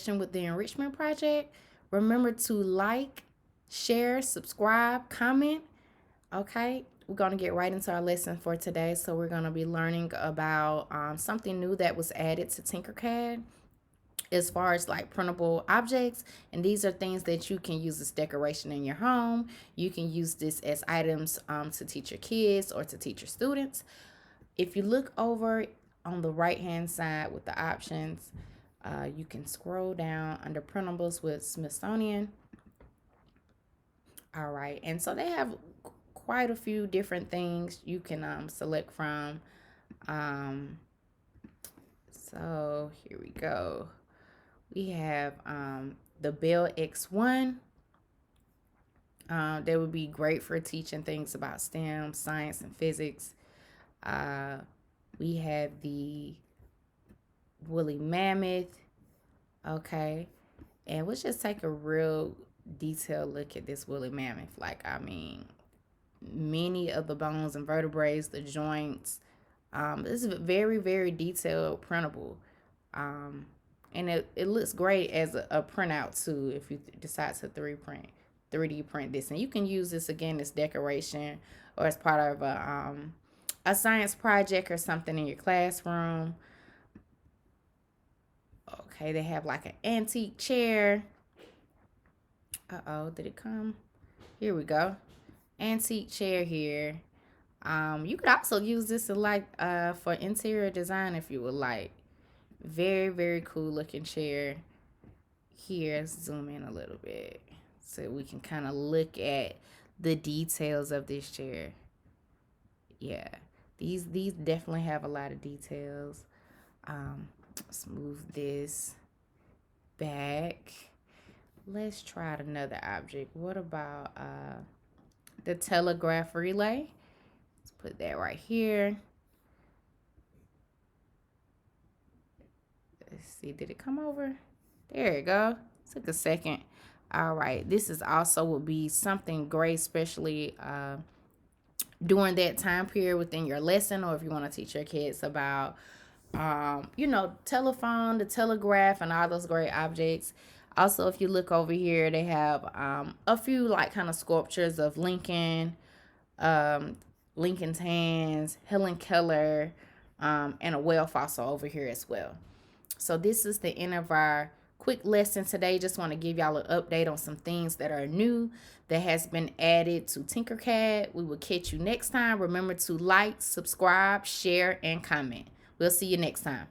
with the enrichment project, remember to like, share, subscribe, comment. Okay, we're going to get right into our lesson for today. So we're going to be learning about something new that was added to TinkerCAD as far as like printable objects. And these are things that you can use as decoration in your home. You can use this as items to teach your kids or to teach your students. If you look over on the right hand side with the options, you can scroll down under printables with Smithsonian. All right, and so they have quite a few different things you can select from. So here we go. We have the Bell X1. That would be great for teaching things about STEM, science, and physics. We have the woolly mammoth. Okay, and let's just take a real detailed look at this woolly mammoth. Like, I mean, many of the bones and vertebrae, the joints. This is very, very detailed printable. And it looks great as a printout too if you decide to 3D print this. And you can use this again as decoration or as part of a science project or something in your classroom. Okay, they have like an antique chair. Uh-oh, did it come? Here we go. Antique chair here. You could also use this to for interior design if you would like. Very, very cool looking chair. Here, let's zoom in a little bit so we can kind of look at the details of this chair. Yeah, these definitely have a lot of details. Let's move this back. Let's try out another object. What about the telegraph relay? Let's put that right here. Let's see, did it come over? There you go. Took a second. All right, this is also would be something great, especially during that time period within your lesson, or if you want to teach your kids about telephone, the telegraph, and all those great objects. Also, if you look over here, they have a few like kind of sculptures of Lincoln, Lincoln's hands, Helen Keller, and a whale fossil over here as well. So this is the end of our quick lesson today. Just want to give y'all an update on some things that are new that has been added to TinkerCAD. We will catch you next time. Remember to like, subscribe, share, and comment. We'll see you next time.